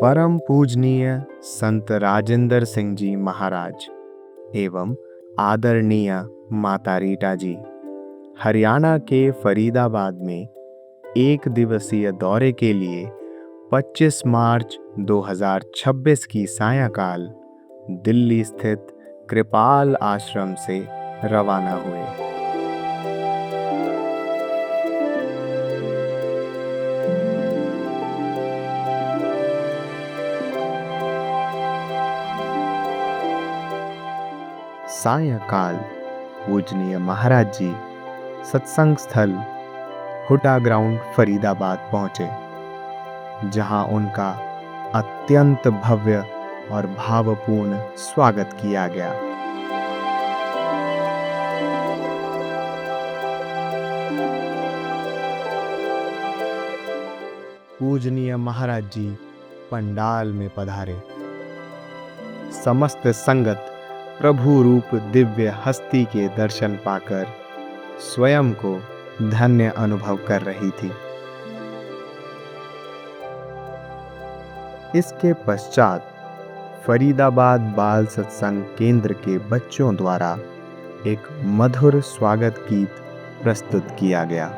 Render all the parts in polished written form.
परम पूजनीय संत राजेंद्र सिंह जी महाराज एवं आदरणीय माता रीटा जी हरियाणा के फरीदाबाद में एक दिवसीय दौरे के लिए 25 मार्च 2026 की सायंकाल दिल्ली स्थित कृपाल आश्रम से रवाना हुए। सायंकाल पूजनीय महाराज जी सत्संग स्थल हुडा ग्राउंड फरीदाबाद पहुंचे, जहां उनका अत्यंत भव्य और भावपूर्ण स्वागत किया गया। पूजनीय महाराज जी पंडाल में पधारे। समस्त संगत प्रभु रूप दिव्य हस्ती के दर्शन पाकर स्वयं को धन्य अनुभव कर रही थी। इसके पश्चात फरीदाबाद बाल सत्संग केंद्र के बच्चों द्वारा एक मधुर स्वागत गीत प्रस्तुत किया गया।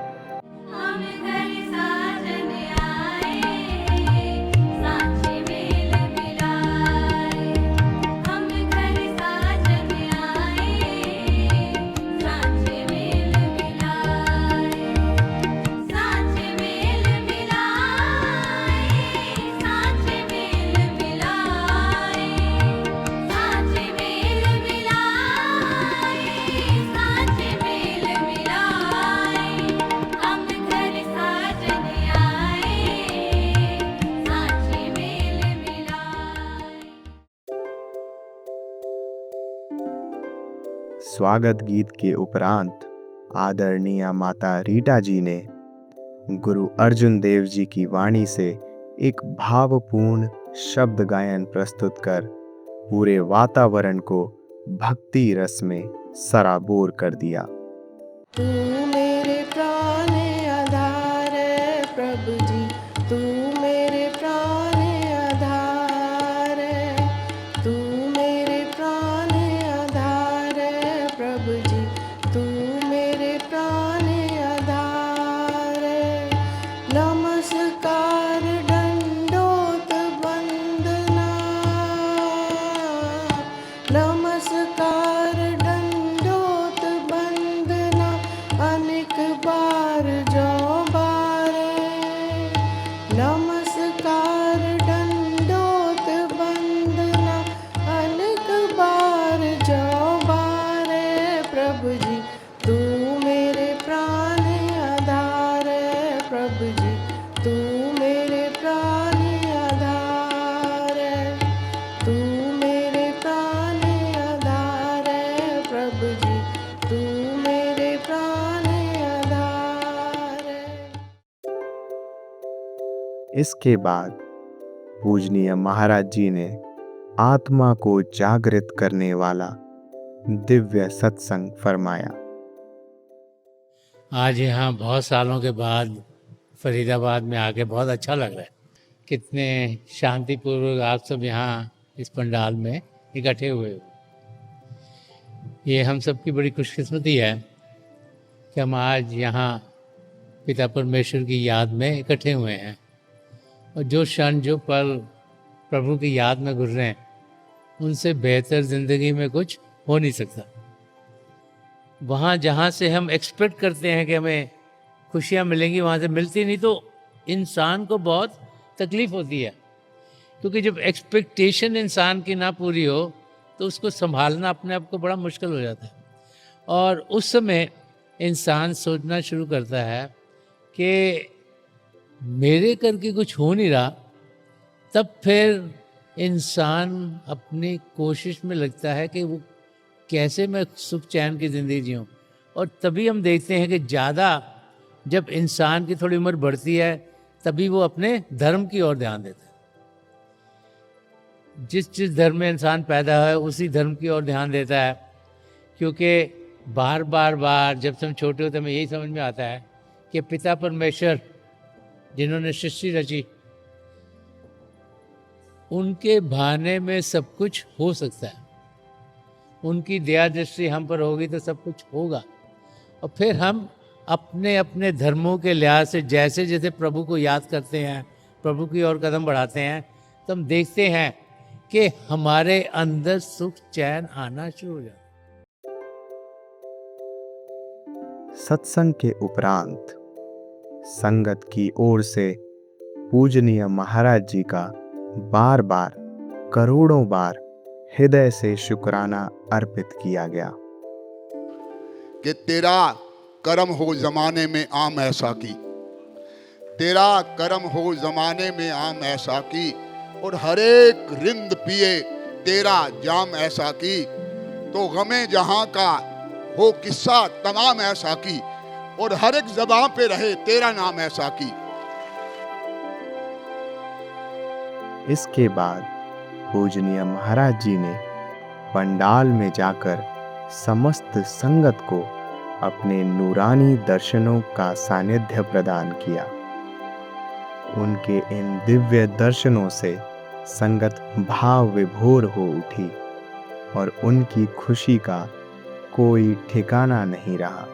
स्वागत गीत के उपरांत आदरणीय माता रीटा जी ने गुरु अर्जुन देव जी की वाणी से एक भावपूर्ण शब्द गायन प्रस्तुत कर पूरे वातावरण को भक्ति रस में सराबोर कर दिया। तू मेरे प्राण आधार है प्रभु जी, तू मेरे प्राण आधार है, तू मेरे प्राण आधार है प्रभु जी, तू मेरे प्राण आधार है। नमस्कार दंडोत वंदना, नमस्कार दंडोत वंदना, अनेक बार जो बारे। नमस्कार दंडोत वंदना, अनेक बार जो बारे प्रभु जी, तू मेरे प्राण आधार है प्रभु जी, तू मेरे प्राण आधार है, तू मेरे प्राण आधार है प्रभु जी, तू मेरे प्राण आधार है। इसके बाद पूजनीय महाराज जी ने आत्मा को जागृत करने वाला दिव्य सत्संग फरमाया। आज यहाँ बहुत सालों के बाद फरीदाबाद में आके बहुत अच्छा लग रहा है। कितने शांतिपूर्वक आप सब यहाँ इस पंडाल में इकट्ठे हुए हो। ये हम सब की बड़ी खुशकिस्मती है कि हम आज यहाँ पिता परमेश्वर की याद में इकट्ठे हुए हैं, और जो क्षण जो पल प्रभु की याद में गुजरे हैं, उनसे बेहतर ज़िंदगी में कुछ हो नहीं सकता। वहाँ जहाँ से हम एक्सपेक्ट करते हैं कि हमें खुशियाँ मिलेंगी, वहाँ से मिलती नहीं, तो इंसान को बहुत तकलीफ़ होती है। क्योंकि जब एक्सपेक्टेशन इंसान की ना पूरी हो तो उसको संभालना अपने आप को बड़ा मुश्किल हो जाता है। और उस समय इंसान सोचना शुरू करता है कि मेरे करके कुछ हो नहीं रहा, तब फिर इंसान अपनी कोशिश में लगता है कि वो कैसे मैं सुख चैन की ज़िंदगी जीऊँ। और तभी हम देखते हैं कि ज़्यादा जब इंसान की थोड़ी उम्र बढ़ती है, तभी वो अपने धर्म की ओर ध्यान देता है। जिस धर्म में इंसान पैदा है उसी धर्म की ओर ध्यान देता है, क्योंकि बार जब से हम छोटे होते हमें यही समझ में आता है कि पिता परमेश्वर जिन्होंने सृष्टि रची, उनके बहाने में सब कुछ हो सकता है। उनकी दया दृष्टि हम पर होगी तो सब कुछ होगा। और फिर हम अपने अपने धर्मों के लिहाज से जैसे जैसे प्रभु को याद करते हैं, प्रभु की ओर कदम बढ़ाते हैं, तो हम देखते हैं कि हमारे अंदर सुख चैन आना शुरू हो जाता है। सत्संग के उपरांत संगत की ओर से पूजनीय महाराज जी का बार बार करोड़ों बार हृदय से शुक्राना अर्पित किया गया कि तेरा करम हो जमाने में आम ऐसा की, तेरा करम हो जमाने में आम ऐसा की, और हर एक रिंद पिए तेरा जाम ऐसा की, तो गमे जहां का हो किस्सा तमाम ऐसा की, और हर एक ज़बां पे रहे तेरा नाम ऐसा की। इसके बाद पूजनीय महाराज जी ने पंडाल में जाकर समस्त संगत को अपने नूरानी दर्शनों का सानिध्य प्रदान किया। उनके इन दिव्य दर्शनों से संगत भाव विभोर हो उठी और उनकी खुशी का कोई ठिकाना नहीं रहा।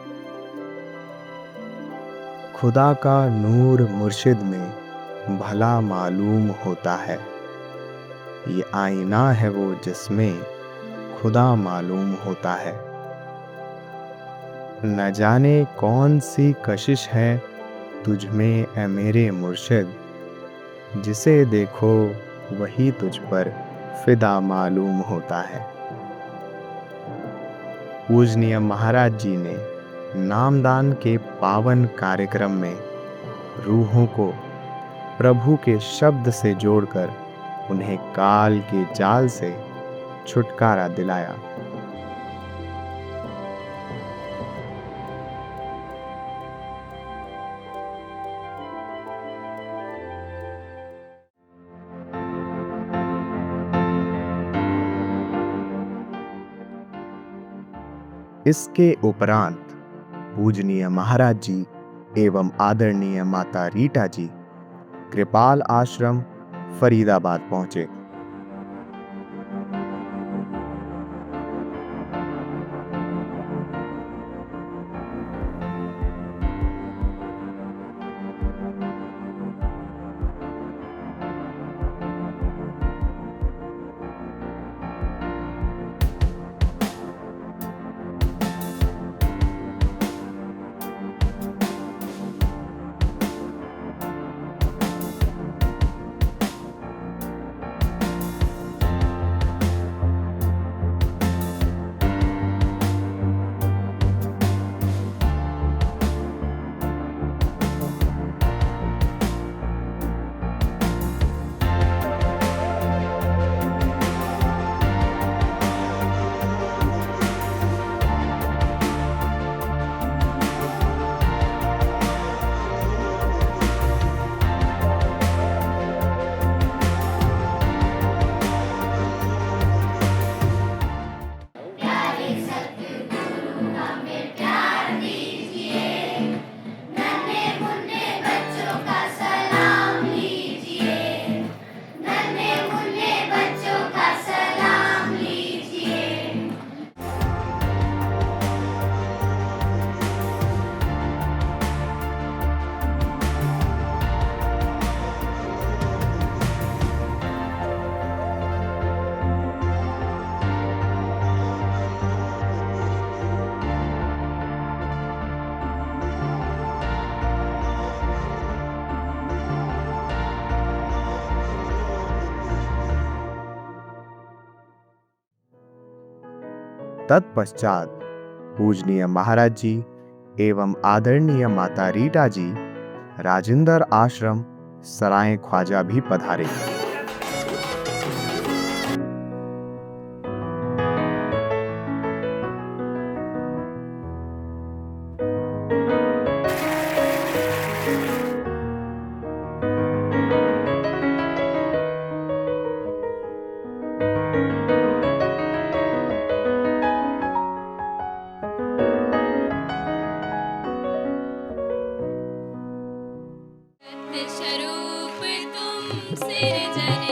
खुदा का नूर मुर्शिद में भला मालूम होता है, ये आईना है वो जिसमें खुदा मालूम होता है। न जाने कौन सी कशिश है तुझ में ए मेरे मुर्शिद, जिसे देखो वही तुझ पर फिदा मालूम होता है। पूजनीय महाराज जी ने नामदान के पावन कार्यक्रम में रूहों को प्रभु के शब्द से जोड़कर उन्हें काल के जाल से छुटकारा दिलाया। इसके उपरांत पूजनीय महाराज जी एवं आदरणीय माता रीटा जी कृपाल आश्रम फरीदाबाद पहुंचे। तत्पश्चात पूजनीय महाराज जी एवं आदरणीय माता रीटा जी राजिंदर आश्रम सराय ख्वाजा भी पधारे। स्वरूप तुम सिरजन